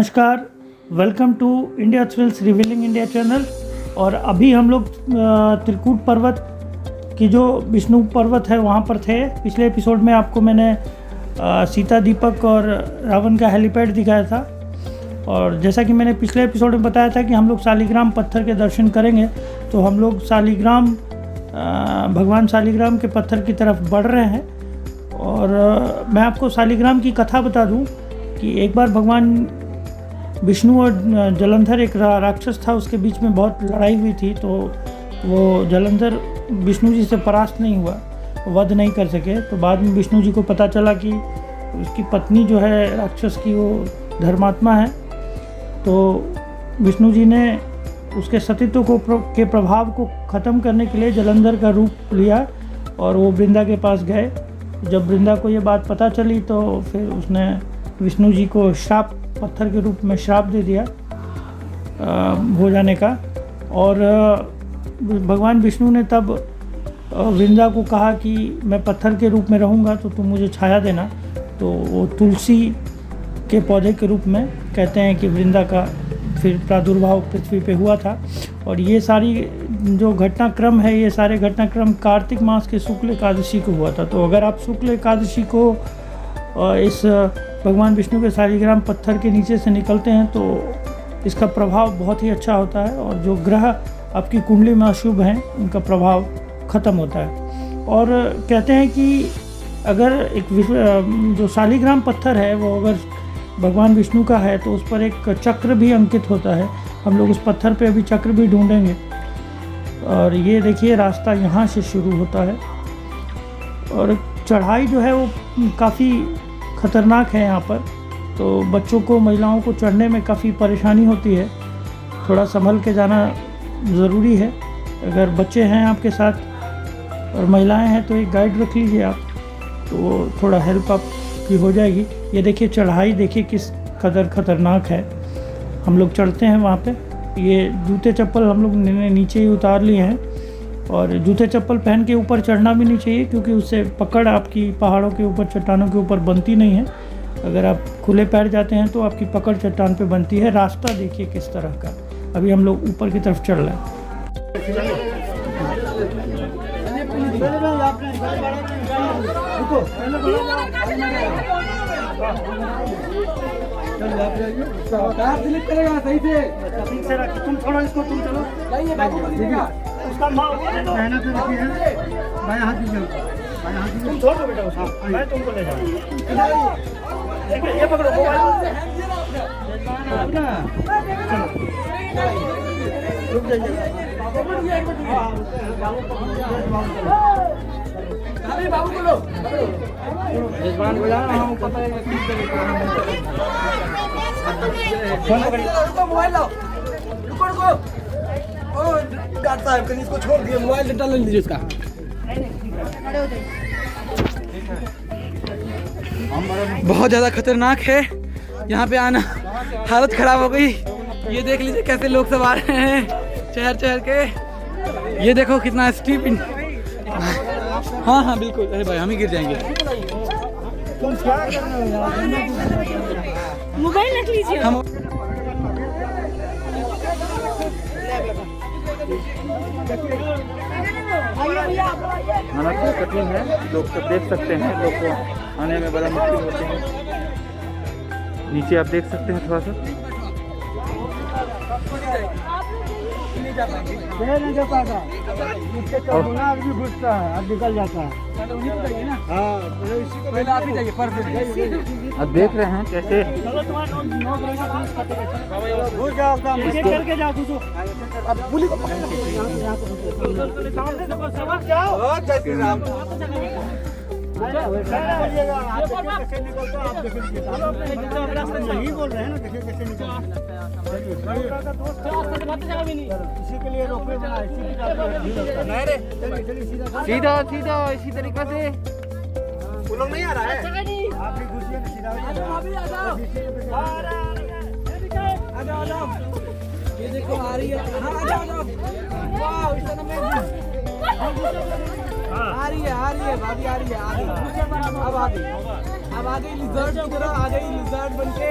नमस्कार, welcome to India thrills revealing India channel. और अभी हम लोग त्रिकूट पर्वत की जो विष्णु पर्वत है वहाँ पर थे। पिछले एपिसोड में आपको मैंने सीता दीपक और रावण का हेलीपैड दिखाया था। और जैसा कि मैंने पिछले एपिसोड में बताया था कि हम लोग शालिग्राम पत्थर के दर्शन करेंगे, तो हम लोग शालिग्राम भगवान शालिग्राम के पत्थर की तरफ बढ़ रहे हैं। और मैं आपको शालिग्राम की कथा बता दूं कि एक बार भगवान विष्णु और जलंधर, एक राक्षस था, उसके बीच में बहुत लड़ाई हुई थी। तो वो जलंधर विष्णु जी से परास्त नहीं हुआ, वध नहीं कर सके। तो बाद में विष्णु जी को पता चला कि उसकी पत्नी जो है राक्षस की, वो धर्मात्मा है। तो विष्णु जी ने उसके सतीत्व के प्रभाव को ख़त्म करने के लिए जलंधर का रूप लिया और वो वृंदा के पास गए। जब वृंदा को ये बात पता चली तो फिर उसने विष्णु जी को श्राप, पत्थर के रूप में श्राप दे दिया हो जाने का। और भगवान विष्णु ने तब वृंदा को कहा कि मैं पत्थर के रूप में रहूँगा तो तुम मुझे छाया देना। तो वो तुलसी के पौधे के रूप में कहते हैं कि वृंदा का फिर प्रादुर्भाव पृथ्वी पे हुआ था। और ये सारी जो घटनाक्रम है, ये सारे घटनाक्रम कार्तिक मास के शुक्ल एकादशी को हुआ था। तो अगर आप शुक्ल एकादशी को इस भगवान विष्णु के शालिग्राम पत्थर के नीचे से निकलते हैं तो इसका प्रभाव बहुत ही अच्छा होता है। और जो ग्रह आपकी कुंडली में अशुभ हैं, उनका प्रभाव ख़त्म होता है। और कहते हैं कि अगर एक जो शालिग्राम पत्थर है वो अगर भगवान विष्णु का है तो उस पर एक चक्र भी अंकित होता है। हम लोग उस पत्थर पे अभी चक्र भी ढूंढेंगे। और ये देखिए, रास्ता यहाँ से शुरू होता है और चढ़ाई जो है वो काफ़ी ख़तरनाक है यहाँ पर। तो बच्चों को, महिलाओं को चढ़ने में काफ़ी परेशानी होती है, थोड़ा संभल के जाना ज़रूरी है। अगर बच्चे हैं आपके साथ और महिलाएं हैं तो एक गाइड रख लीजिए आप, तो थोड़ा हेल्प आपकी हो जाएगी। ये देखिए चढ़ाई, देखिए किस कदर ख़तरनाक है। हम लोग चढ़ते हैं वहाँ पे। ये जूते चप्पल हम लोग नीचे ही उतार लिए हैं। और जूते चप्पल पहन के ऊपर चढ़ना भी नहीं चाहिए, क्योंकि उससे पकड़ आपकी पहाड़ों के ऊपर, चट्टानों के ऊपर बनती नहीं है। अगर आप खुले पैर जाते हैं तो आपकी पकड़ चट्टान पे बनती है। रास्ता देखिए किस तरह का। अभी हम लोग ऊपर की तरफ चढ़ रहे हैं। सही से रख, तुम छोड़ो इसको, तुम चलो। उसका मेहनत रखी है। बाएं हाथ दीजिए, बाएं हाथ दीजिए। तुम छोड़ दो बेटा उसको, मैं तुमको ले जाऊँ। ये पकड़ो मोबाइल। रुक जाइए बाबू को लो। जजमान को जाना, हम पता है मोबाइल लाओ। रुको रुको, गार्ड साहब कहीं इसको छोड़ दिए, मोबाइल डेटा ले लीजिए इसका। बहुत ज़्यादा खतरनाक है, यहाँ पे आना हालत ख़राब हो गई। ये देख लीजिए कैसे लोग सब आ रहे हैं चहर चहर के। ये देखो कितना स्टीप। हाँ हाँ बिल्कुल। अरे भाई हम ही गिर जाएंगे। मोबाइल रख लीजिए। हम हालांकि कठिन है, लोग सब देख सकते हैं। लोग को आने में बड़ा मुश्किल होते हैं। नीचे आप देख सकते हैं थोड़ा सा। नहीं जा पाएगा, आदमी घुसता है और निकल जाता है। अब देख रहे हैं कैसे नहीं बोल रहे हैं ना, कैसे कैसे इसी के लिए रोके सीधा सीधा इसी तरीके से। वो लोग नहीं आ रहा है, आप भी घुसिए ना सीधा। ये देखो आ रही है। हाँ आ जाओ। वाह इस समय आ रही है भाभी, आ रही है। अब आ गई लिजर्ड की तरह, आ गई लिजर्ड बनके।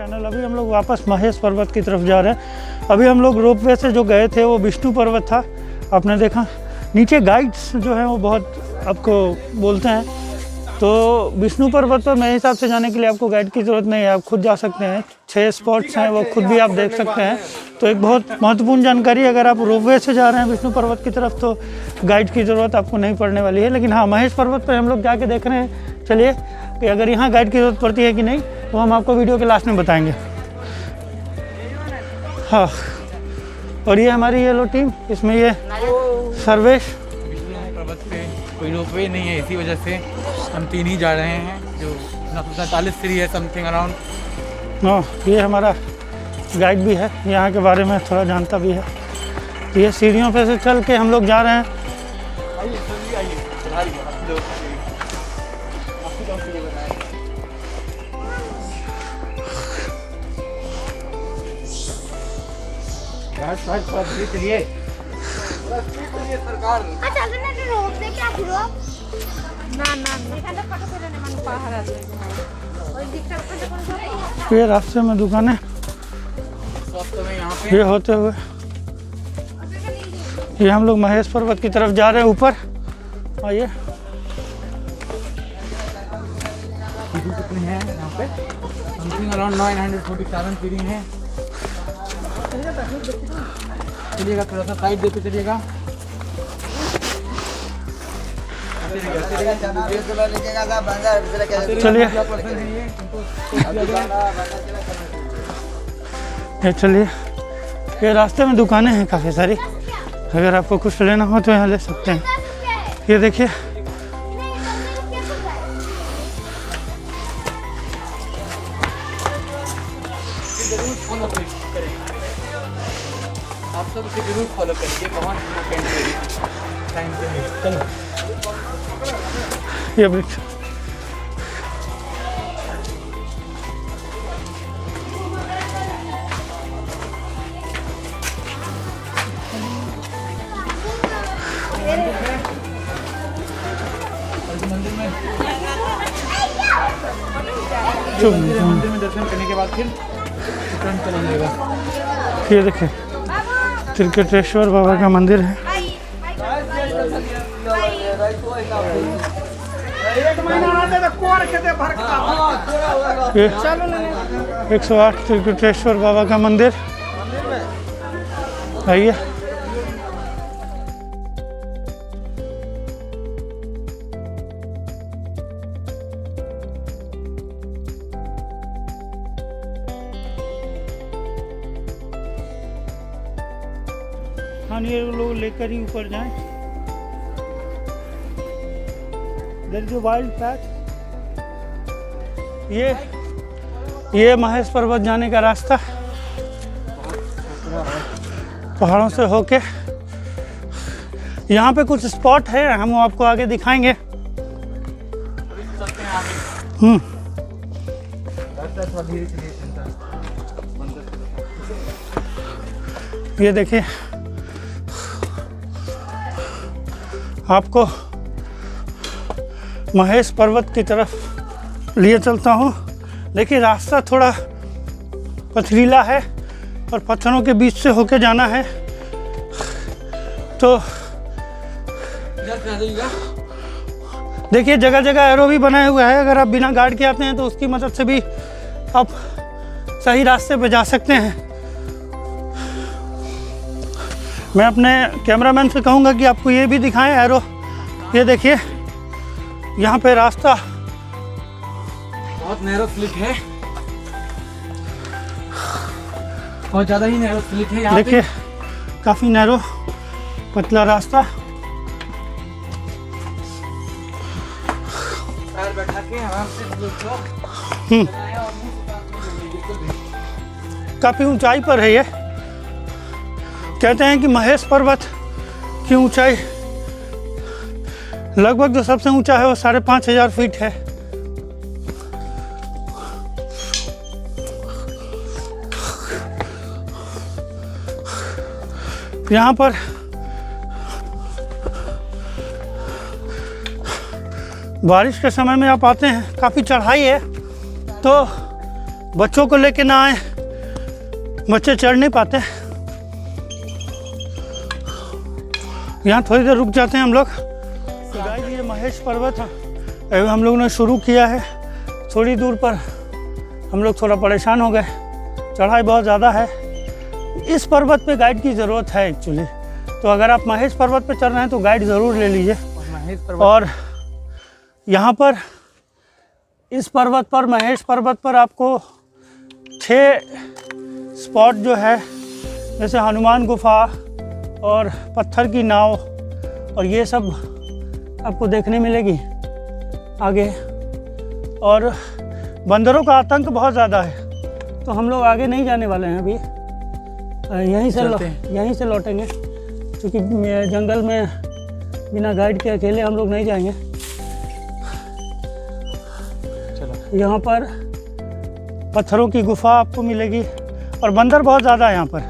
चैनल। अभी हम लोग वापस महेश पर्वत की तरफ जा रहे हैं। अभी हम लोग रोपवे से जो गए थे वो विष्णु पर्वत था, आपने देखा। नीचे गाइड्स जो हैं वो बहुत आपको बोलते हैं, तो विष्णु पर्वत पर मेरे हिसाब से जाने के लिए आपको गाइड की ज़रूरत नहीं है, आप खुद जा सकते हैं। 6 स्पॉट्स हैं वो खुद भी आप देख सकते हैं। तो एक बहुत महत्वपूर्ण जानकारी, अगर आप रोपवे से जा रहे हैं विष्णु पर्वत की तरफ तो गाइड की ज़रूरत आपको नहीं पड़ने वाली है। लेकिन हाँ, महेश पर्वत पर हम लोग जाके देख रहे हैं। चलिए कि अगर यहाँ गाइड की ज़रूरत पड़ती है कि नहीं वो हम आपको वीडियो के लास्ट में बताएंगे। हाँ, और ये हमारी येलो टीम, इसमें ये सर्वेश। विष्णु पर्वत पे कोई रोपवे नहीं है, इसी वजह से हम 3 ही जा रहे हैं, जो 40 सीढ़ी है समथिंग अराउंड। हाँ, ये हमारा गाइड भी है, यहाँ के बारे में थोड़ा जानता भी है। तो ये सीढ़ियों पे से चल के हम लोग जा रहे हैं। चलिए सरकार ये रास्ते में दुकानें ये होते हुए ये हम लोग महेश पर्वत की तरफ जा रहे हैं ऊपर। आइए, कितने हैं यहाँ पे? समथिंग अराउंड 947 सीढ़ी हैं। चलिएगा, थोड़ा सा साइड देते चलिएगा। चलिए ये चलिए, ये रास्ते में दुकानें हैं काफ़ी सारी, अगर आपको कुछ लेना हो तो यहाँ ले सकते हैं। ये देखिए, आप सब इसे जरूर फॉलो करिए, बहुत इम्पोर्टेंट है टाइम पे। चलो ये वृक्ष मंदिर में चुप। मंदिर में दर्शन करने के बाद फिर रिटर्न चला जाएगा। ये देखिए, त्रिकटेश्वर बाबा का मंदिर है। ये 108 त्रिकटेश्वर बाबा का मंदिर। आइए, हाँ, ये लोग लेकर ही ऊपर जाएं। There is a wild path. ये महेश पर्वत जाने का रास्ता, पहाड़ों से होके। यहाँ पे कुछ स्पॉट है, हम आपको आगे दिखाएंगे। ये देखिए, आपको महेश पर्वत की तरफ लिए चलता हूँ। देखिए, रास्ता थोड़ा पथरीला है और पत्थरों के बीच से होके जाना है। तो देखिए, जगह जगह एरो भी बनाया हुआ है, अगर आप बिना गार्ड के आते हैं तो उसकी मदद से भी आप सही रास्ते पे जा सकते हैं। मैं अपने कैमरामैन से कहूँगा कि आपको ये भी दिखाएं एरो। ये देखिए, यहाँ पे रास्ता बहुत नैरो स्लिप है, बहुत ज़्यादा ही नैरो स्लिप है यहाँ पे। देखिए, काफ़ी नैरो पतला रास्ता। पैर बैठा के आराम से काफ़ी ऊंचाई पर है ये। कहते हैं कि महेश पर्वत की ऊंचाई लगभग जो सबसे ऊंचा है वो 5,500 फीट है। यहाँ पर बारिश के समय में आप आते हैं, काफ़ी चढ़ाई है, तो बच्चों को लेके ना आए, बच्चे चढ़ नहीं पाते। यहाँ थोड़ी देर रुक जाते हैं हम लोग। तो गाइस ये महेश पर्वत है, हम लोग ने शुरू किया है। थोड़ी दूर पर हम लोग थोड़ा परेशान हो गए, चढ़ाई बहुत ज़्यादा है। इस पर्वत पे गाइड की ज़रूरत है एक्चुअली। तो अगर आप महेश पर्वत पे चढ़ रहे हैं तो गाइड ज़रूर ले लीजिए। और यहाँ पर इस पर्वत पर, महेश पर्वत पर आपको 6 स्पॉट जो है, जैसे हनुमान गुफा और पत्थर की नाव और ये सब आपको देखने मिलेगी आगे। और बंदरों का आतंक बहुत ज़्यादा है, तो हम लोग आगे नहीं जाने वाले हैं अभी। यहीं से लौटेंगे, क्योंकि जंगल में बिना गाइड के अकेले हम लोग नहीं जाएंगे। यहाँ पर पत्थरों की गुफा आपको मिलेगी और बंदर बहुत ज़्यादा है यहाँ पर।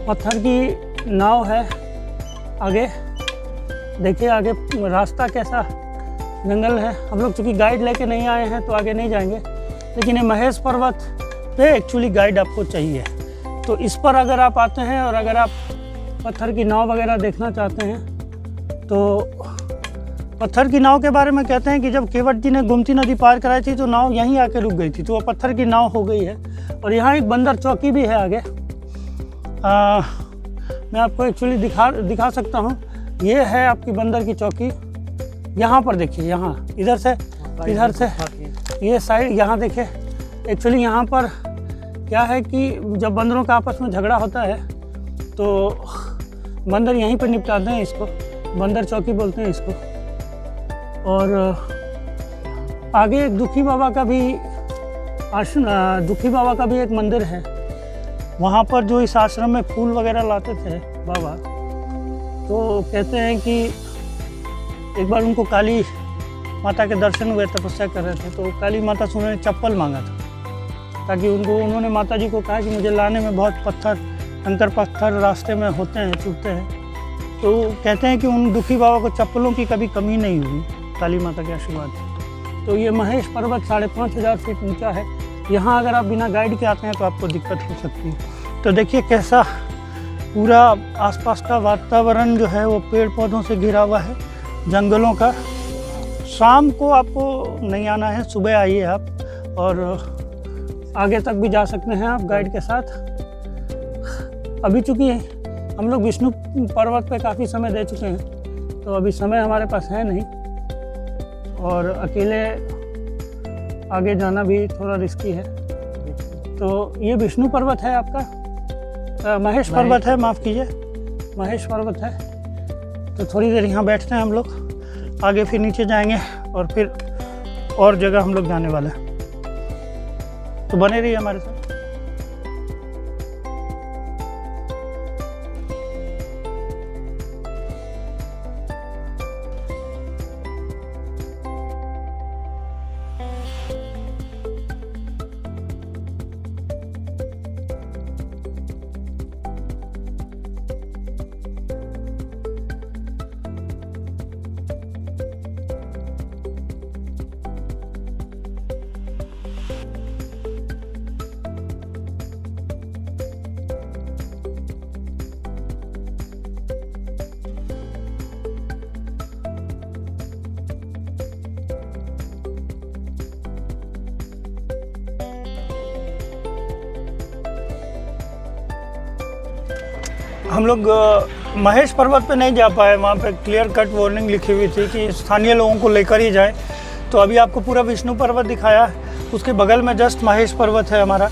पत्थर की नाव है आगे, देखिए आगे रास्ता कैसा जंगल है। हम लोग चूँकि गाइड लेके नहीं आए हैं तो आगे नहीं जाएंगे, लेकिन ये महेश पर्वत पे एक्चुअली गाइड आपको चाहिए। तो इस पर अगर आप आते हैं और अगर आप पत्थर की नाव वगैरह देखना चाहते हैं तो पत्थर की नाव के बारे में कहते हैं कि जब केवट जी ने गोमती नदी पार कराई थी तो नाव यहीं आके रुक गई थी, तो वो पत्थर की नाव हो गई है। और यहाँ एक बंदर चौकी भी है आगे। मैं आपको एक्चुअली दिखा सकता हूँ। ये है आपकी बंदर की चौकी। यहाँ पर देखिए, यहाँ इधर से ये साइड यहाँ देखिए। एक्चुअली यहाँ पर क्या है कि जब बंदरों का आपस में झगड़ा होता है तो बंदर यहीं पर निपटाते हैं इसको, बंदर चौकी बोलते हैं इसको। और आगे एक दुखी बाबा का भी एक मंदिर है। वहाँ पर जो इस आश्रम में फूल वगैरह लाते थे बाबा, तो कहते हैं कि एक बार उनको काली माता के दर्शन हुए, तपस्या कर रहे थे, तो काली माता से उन्होंने चप्पल मांगा था, ताकि उन्होंने माता जी को कहा कि मुझे लाने में बहुत कंकर पत्थर रास्ते में होते हैं, चुभते हैं। तो कहते हैं कि उन दुखी बाबा को चप्पलों की कभी कमी नहीं हुई, काली माता के आशीर्वाद से। तो ये महेश पर्वत 5500 फीट ऊंचा है। यहाँ अगर आप बिना गाइड के आते हैं तो आपको दिक्कत हो सकती है। तो देखिए कैसा पूरा आसपास का वातावरण जो है वो पेड़ पौधों से घिरा हुआ है, जंगलों का। शाम को आपको नहीं आना है, सुबह आइए आप, और आगे तक भी जा सकते हैं आप गाइड के साथ। अभी चूँकि हम लोग विष्णु पर्वत पे काफ़ी समय दे चुके हैं, तो अभी समय हमारे पास है नहीं, और अकेले आगे जाना भी थोड़ा रिस्की है। तो ये विष्णु पर्वत है आपका, महेश पर्वत है, माफ़ कीजिए, महेश पर्वत है। तो थोड़ी देर यहाँ बैठते हैं हम लोग, आगे फिर नीचे जाएंगे और फिर और जगह हम लोग जाने वाले हैं। तो बने रहिए हमारे साथ। हम लोग महेश पर्वत पे नहीं जा पाए, वहाँ पे क्लियर कट वार्निंग लिखी हुई थी कि स्थानीय लोगों को लेकर ही जाए। तो अभी आपको पूरा विष्णु पर्वत दिखाया, उसके बगल में जस्ट महेश पर्वत है हमारा।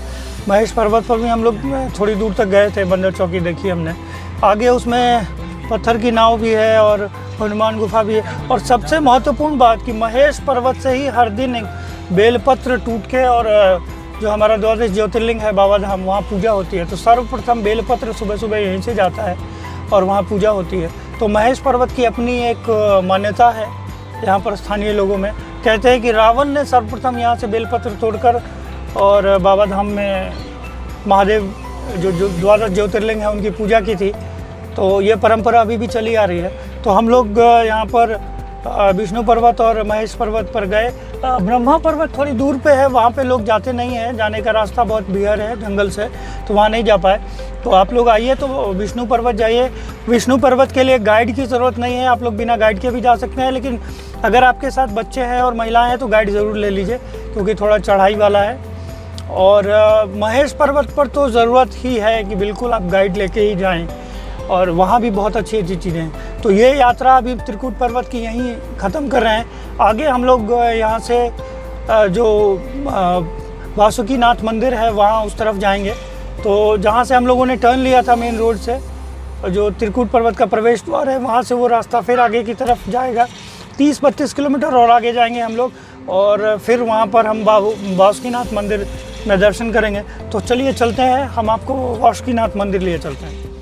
महेश पर्वत पर भी हम लोग थोड़ी दूर तक गए थे, बंदर चौकी देखी हमने। आगे उसमें पत्थर की नाव भी है और हनुमान गुफा भी है। और सबसे महत्वपूर्ण बात कि महेश पर्वत से ही हर दिन एक बेलपत्र टूट के और जो हमारा द्वादश ज्योतिर्लिंग है बाबा धाम, वहाँ पूजा होती है। तो सर्वप्रथम बेलपत्र सुबह सुबह यहीं से जाता है और वहाँ पूजा होती है। तो महेश पर्वत की अपनी एक मान्यता है यहाँ पर स्थानीय लोगों में। कहते हैं कि रावण ने सर्वप्रथम यहाँ से बेलपत्र तोड़कर और बाबा धाम में महादेव जो द्वादश ज्योतिर्लिंग है उनकी पूजा की थी। तो ये परंपरा अभी भी चली आ रही है। तो हम लोग यहाँ पर विष्णु पर्वत और महेश पर्वत पर गए। ब्रह्मा पर्वत थोड़ी दूर पे है, वहाँ पे लोग जाते नहीं हैं, जाने का रास्ता बहुत बियर है जंगल से, तो वहाँ नहीं जा पाए। तो आप लोग आइए तो विष्णु पर्वत जाइए। विष्णु पर्वत के लिए गाइड की ज़रूरत नहीं है, आप लोग बिना गाइड के भी जा सकते हैं, लेकिन अगर आपके साथ बच्चे हैं और महिलाएं हैं तो गाइड ज़रूर ले लीजिए, क्योंकि थोड़ा चढ़ाई वाला है। और महेश पर्वत पर तो ज़रूरत ही है कि बिल्कुल आप गाइड लेके ही जाएं, और वहाँ भी बहुत अच्छी अच्छी चीज़ें हैं। तो ये यात्रा अभी त्रिकूट पर्वत की यहीं ख़त्म कर रहे हैं। आगे हम लोग यहाँ से जो वासुकीनाथ मंदिर है वहाँ उस तरफ जाएंगे। तो जहाँ से हम लोगों ने टर्न लिया था मेन रोड से, जो त्रिकूट पर्वत का प्रवेश द्वार है, वहाँ से वो रास्ता फिर आगे की तरफ जाएगा। 30-32 किलोमीटर और आगे जाएंगे हम लोग, और फिर वहाँ पर हम वासुकीनाथ मंदिर में दर्शन करेंगे। तो चलिए चलते हैं, हम आपको वासुकीनाथ मंदिर लिए चलते हैं।